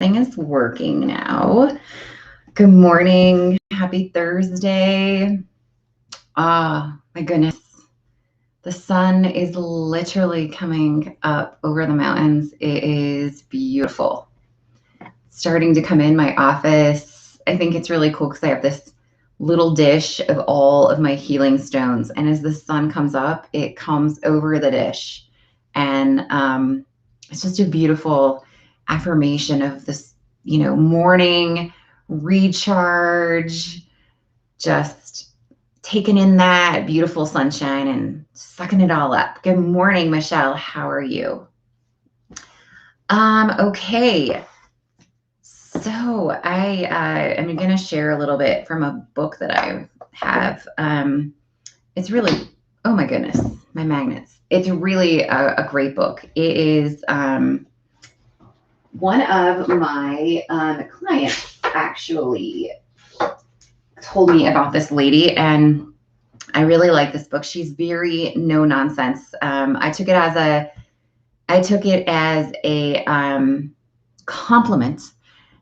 Thing is working now. Good morning. Happy Thursday. My goodness. The sun is literally coming up over the mountains. It is beautiful. Starting to come in my office. I think it's really cool because I have this little dish of all of my healing stones. And as the sun comes up, it comes over the dish. And it's just a beautiful affirmation of this, morning recharge, just taking in that beautiful sunshine and sucking it all up. Good morning, Michelle. How are you? Okay. So I am going to share a little bit from a book that I have. It's really, oh my goodness, my magnets. It's really a great book. It is one of my clients actually told me about this lady, and I really like this book. She's very no nonsense. I took it as a compliment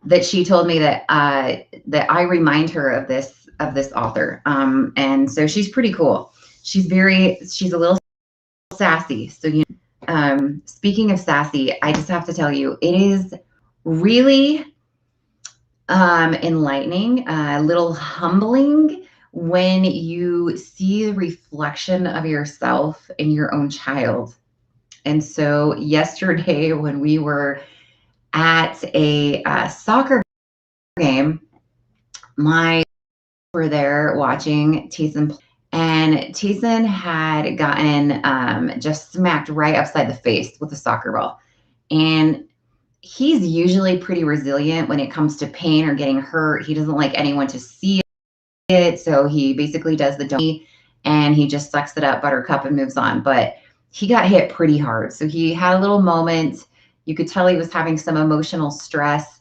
that she told me that I remind her of this author. And so she's pretty cool. She's a little sassy. So speaking of sassy, I just have to tell you, it is really enlightening, a little humbling when you see the reflection of yourself in your own child. And so yesterday when we were at a soccer game, my were there watching Taysom, and Taysom had gotten just smacked right upside the face with a soccer ball. And he's usually pretty resilient when it comes to pain or getting hurt. He doesn't like anyone to see it, so he basically does the don't, and he just sucks it up, buttercup, and moves on. But he got hit pretty hard, so he had a little moment. You could tell he was having some emotional stress.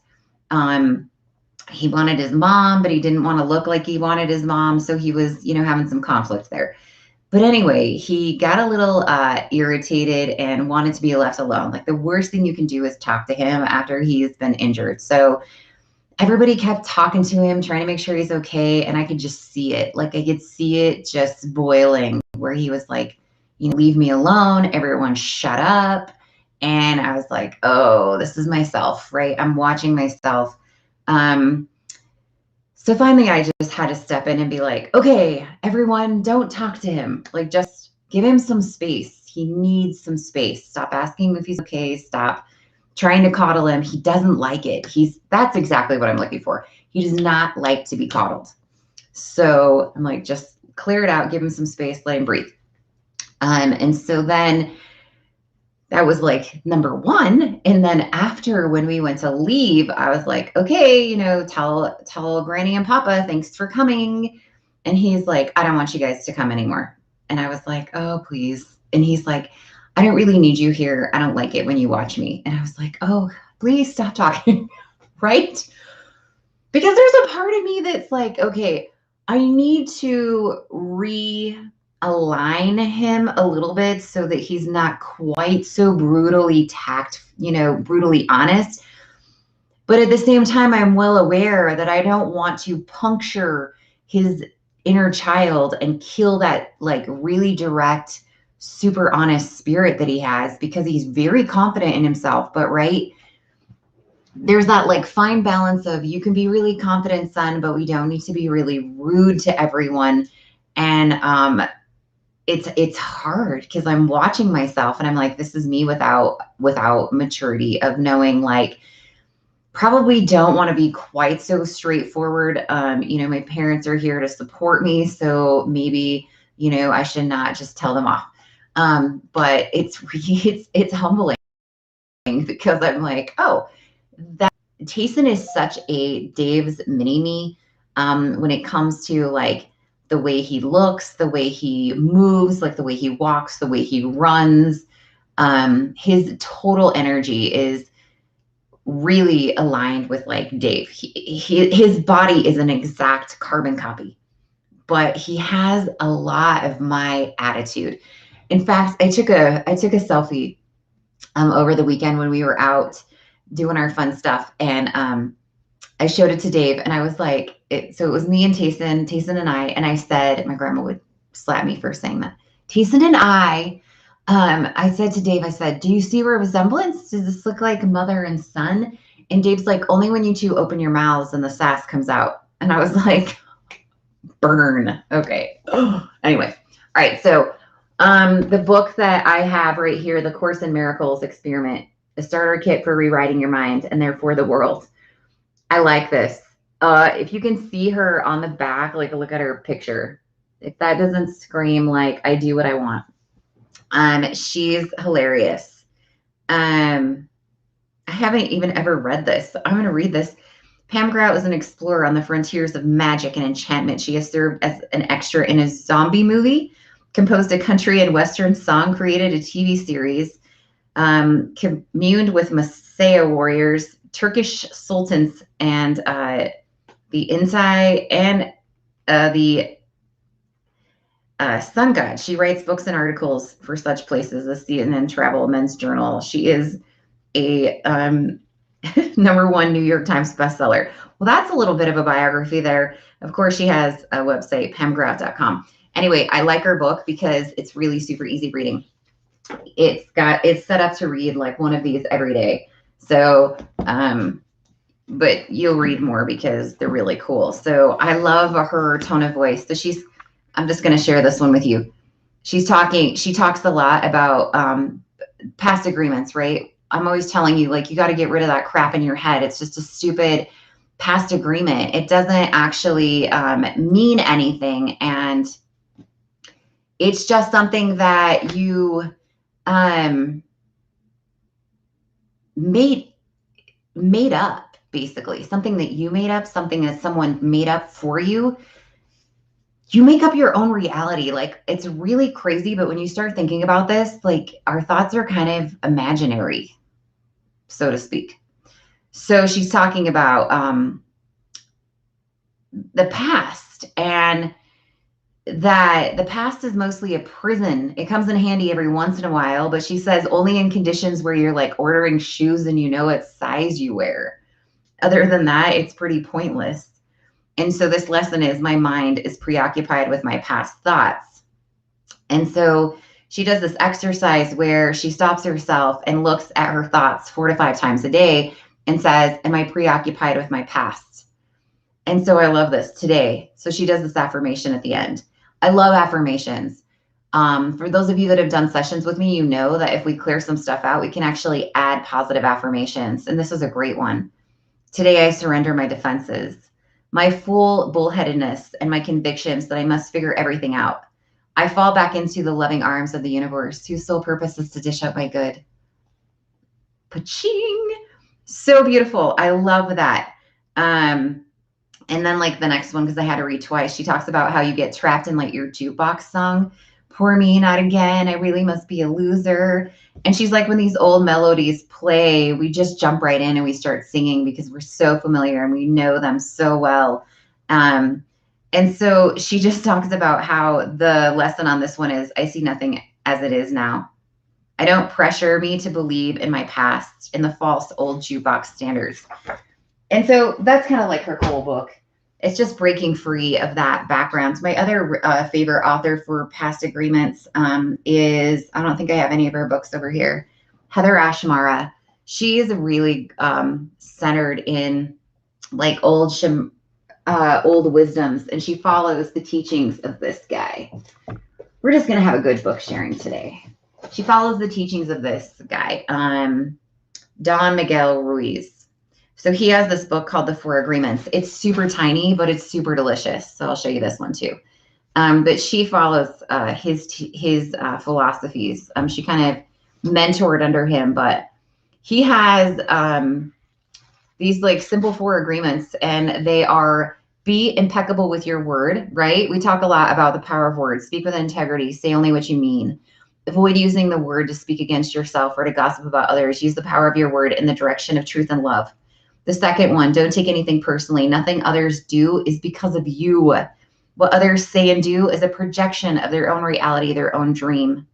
He wanted his mom, but he didn't want to look like he wanted his mom, so he was, having some conflict there. But anyway, he got a little irritated and wanted to be left alone. Like, the worst thing you can do is talk to him after he's been injured. So everybody kept talking to him, trying to make sure he's okay. And I could just see it. Like, I could see it just boiling, where he was like, leave me alone. Everyone shut up. And I was like, oh, this is myself, right? I'm watching myself. So finally I just had to step in and be like, okay, everyone, don't talk to him. Like, just give him some space. He needs some space. Stop asking him if he's okay. Stop trying to coddle him. He doesn't like it. That's exactly what I'm looking for. He does not like to be coddled. So I'm like, just clear it out, give him some space, let him breathe. And so then that was like number one. And then after, when we went to leave, I was like, okay, tell Granny and Papa, thanks for coming. And he's like, I don't want you guys to come anymore. And I was like, oh, please. And he's like, I don't really need you here. I don't like it when you watch me. And I was like, oh, please stop talking. Right? Because there's a part of me that's like, okay, I need to realign him a little bit so that he's not quite so brutally brutally honest. But at the same time, I'm well aware that I don't want to puncture his inner child and kill that, like, really direct, super honest spirit that he has, because he's very confident in himself. But right, there's that, like, fine balance of, you can be really confident, son, but we don't need to be really rude to everyone. And it's hard because I'm watching myself and I'm like, this is me without maturity of knowing, like, probably don't want to be quite so straightforward. My parents are here to support me, so maybe, I should not just tell them off. But it's humbling, because I'm like, oh, that Taysom is such a Dave's mini-me when it comes to, like, the way he looks, the way he moves, like the way he walks, the way he runs. His total energy is really aligned with, like, Dave. His body is an exact carbon copy, but he has a lot of my attitude. In fact, I took a selfie over the weekend when we were out doing our fun stuff. And I showed it to Dave, and I was like, so it was me and Tayson and I said, my grandma would slap me for saying that. Tayson and I said to Dave, I said, do you see a resemblance? Does this look like mother and son? And Dave's like, only when you two open your mouths and the sass comes out. And I was like, burn. Okay. Anyway. All right. So the book that I have right here, The Course in Miracles Experiment, a starter kit for rewriting your mind and therefore the world. I like this. If you can see her on the back, like look at her picture. If that doesn't scream like I do what I want. She's hilarious. I haven't even ever read this. I'm going to read this. Pam Grout is an explorer on the frontiers of magic and enchantment. She has served as an extra in a zombie movie, composed a country and Western song, created a TV series, communed with Masaya warriors, Turkish sultans, and the Insai and the sun god. She writes books and articles for such places as CNN Travel, Men's Journal. She is a #1 New York Times bestseller. Well, that's a little bit of a biography there. Of course, she has a website, pamgrout.com. Anyway, I like her book because it's really super easy reading. It's set up to read like one of these every day. So, but you'll read more because they're really cool. So I love her tone of voice. So I'm just going to share this one with you. She talks a lot about past agreements, right? I'm always telling you, like, you got to get rid of that crap in your head. It's just a stupid past agreement. It doesn't actually mean anything. And it's just something that you made up, basically. Something that you made up, something that someone made up for you. You make up your own reality. Like, it's really crazy, but when you start thinking about this, like, our thoughts are kind of imaginary, so to speak. So she's talking about the past, and that the past is mostly a prison. It comes in handy every once in a while, but she says only in conditions where you're like ordering shoes and you know what size you wear. Other than that, it's pretty pointless. And so this lesson is my mind is preoccupied with my past thoughts. And so she does this exercise where she stops herself and looks at her thoughts 4 to 5 times a day and says, am I preoccupied with my past? And so I love this today. So she does this affirmation at the end. I love affirmations. For those of you that have done sessions with me, you know that if we clear some stuff out, we can actually add positive affirmations. And this is a great one. Today I surrender my defenses, my full bullheadedness, and my convictions that I must figure everything out. I fall back into the loving arms of the universe, whose sole purpose is to dish out my good. Pa-ching! So beautiful. I love that. And then like the next one, because I had to read twice, she talks about how you get trapped in like your jukebox song. Poor me, not again. I really must be a loser. And she's like, when these old melodies play, we just jump right in and we start singing because we're so familiar and we know them so well. And so she just talks about how the lesson on this one is, I see nothing as it is now. I don't pressure me to believe in my past, in the false old jukebox standards. And so that's kind of like her cool book. It's just breaking free of that background. My other favorite author for past agreements is, I don't think I have any of her books over here, Heather Ashmara. She is really centered in like old wisdoms, and she follows the teachings of this guy. We're just going to have a good book sharing today. She follows the teachings of this guy, Don Miguel Ruiz. So he has this book called The 4 Agreements. It's super tiny, but it's super delicious. So I'll show you this one too. But she follows his philosophies. She kind of mentored under him, but he has these like simple 4 agreements, and they are: be impeccable with your word, right? We talk a lot about the power of words. Speak with integrity. Say only what you mean. Avoid using the word to speak against yourself or to gossip about others. Use the power of your word in the direction of truth and love. The second one, don't take anything personally. Nothing others do is because of you. What others say and do is a projection of their own reality, their own dream.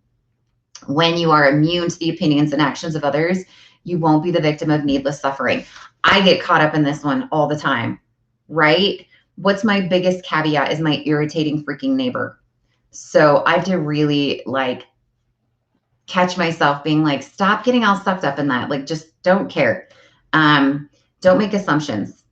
When you are immune to the opinions and actions of others, You won't be the victim of needless suffering. I get caught up in this one all the time, right? What's my biggest caveat is my irritating freaking neighbor. So I have to really like catch myself being like, stop getting all sucked up in that. Like, just don't care. Don't make assumptions.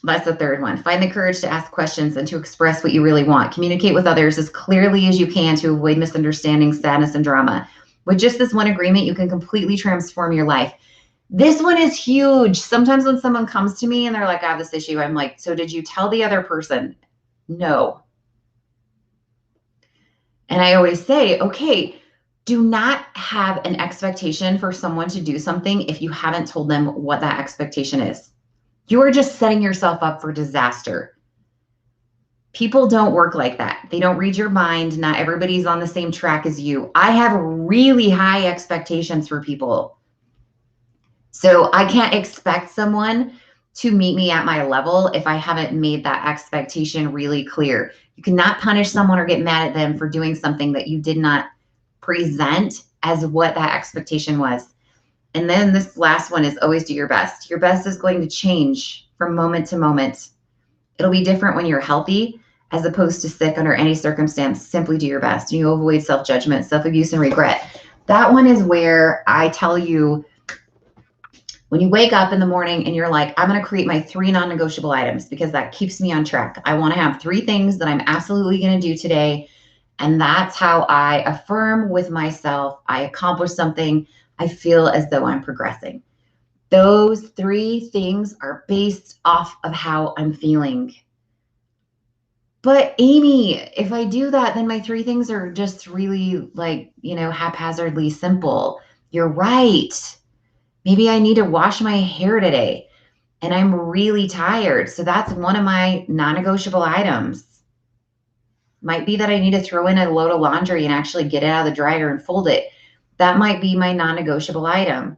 That's the third one. Find the courage to ask questions and to express what you really want. Communicate with others as clearly as you can to avoid misunderstanding, sadness, and drama. With just this one agreement, you can completely transform your life. This one is huge. Sometimes when someone comes to me and they're like, I have this issue, I'm like, so did you tell the other person? No. And I always say, okay, do not have an expectation for someone to do something if you haven't told them what that expectation is. You are just setting yourself up for disaster. People don't work like that. They don't read your mind. Not everybody's on the same track as you. I have really high expectations for people. So I can't expect someone to meet me at my level if I haven't made that expectation really clear. You cannot punish someone or get mad at them for doing something that you did not present as what that expectation was. And then this last one is always do your best. Your best is going to change from moment to moment. It'll be different when you're healthy as opposed to sick under any circumstance. Simply do your best. And you'll avoid self-judgment, self-abuse, and regret. That one is where I tell you, when you wake up in the morning and you're like, I'm going to create my 3 non-negotiable items because that keeps me on track. I want to have 3 things that I'm absolutely going to do today. And that's how I affirm with myself. I accomplish something. I feel as though I'm progressing. Those 3 things are based off of how I'm feeling. But Amy, if I do that, then my 3 things are just really like, haphazardly simple. You're right. Maybe I need to wash my hair today and I'm really tired. So that's one of my non-negotiable items. Might be that I need to throw in a load of laundry and actually get it out of the dryer and fold it. That might be my non-negotiable item.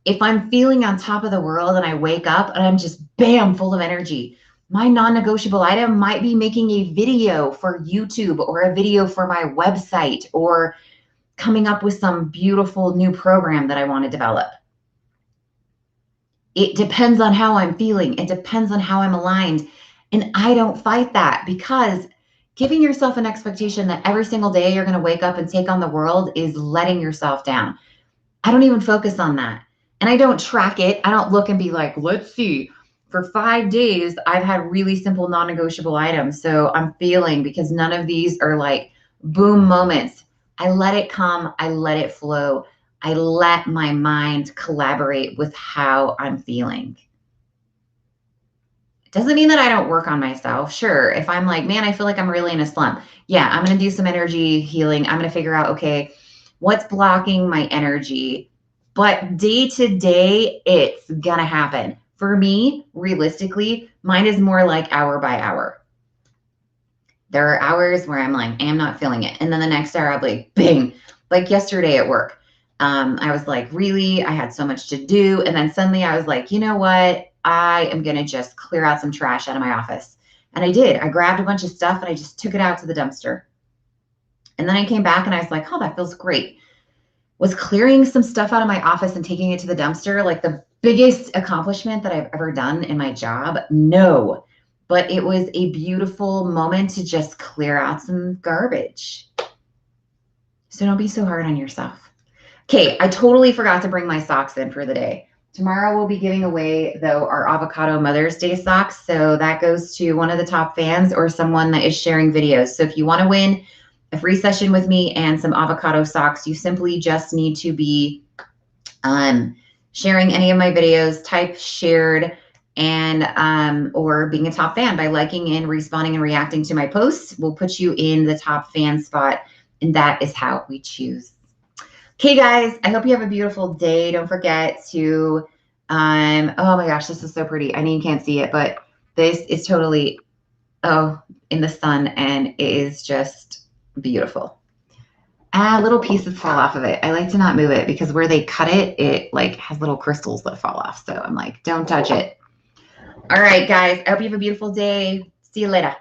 If I'm feeling on top of the world and I wake up and I'm just bam, full of energy, my non-negotiable item might be making a video for YouTube or a video for my website or coming up with some beautiful new program that I want to develop. It depends on how I'm feeling. It depends on how I'm aligned. And I don't fight that, because giving yourself an expectation that every single day you're going to wake up and take on the world is letting yourself down. I don't even focus on that. And I don't track it. I don't look and be like, let's see, for 5 days, I've had really simple non-negotiable items. So I'm feeling, because none of these are like boom moments. I let it come. I let it flow. I let my mind collaborate with how I'm feeling. It doesn't mean that I don't work on myself. Sure, if I'm like, man, I feel like I'm really in a slump. Yeah, I'm going to do some energy healing. I'm going to figure out, okay, what's blocking my energy? But day to day, it's going to happen. For me, realistically, mine is more like hour by hour. There are hours where I'm like, I'm not feeling it. And then the next hour, I'll be like, bing, like yesterday at work. I was like, really, I had so much to do. And then suddenly I was like, you know what? I am going to just clear out some trash out of my office. And I did. I grabbed a bunch of stuff and I just took it out to the dumpster. And then I came back and I was like, oh, that feels great. Was clearing some stuff out of my office and taking it to the dumpster like the biggest accomplishment that I've ever done in my job? No. But it was a beautiful moment to just clear out some garbage. So don't be so hard on yourself. Okay, I totally forgot to bring my socks in for the day. Tomorrow we'll be giving away, though, our avocado Mother's Day socks. So that goes to one of the top fans or someone that is sharing videos. So if you want to win a free session with me and some avocado socks, you simply just need to be sharing any of my videos, type shared, and or being a top fan by liking and responding and reacting to my posts. We'll put you in the top fan spot, and that is how we choose. Okay, guys, I hope you have a beautiful day. Don't forget to, oh my gosh, this is so pretty. I know you can't see it, but this is totally, in the sun, and it is just beautiful. Little pieces fall off of it. I like to not move it because where they cut it, it like has little crystals that fall off. So I'm like, don't touch it. All right, guys, I hope you have a beautiful day. See you later.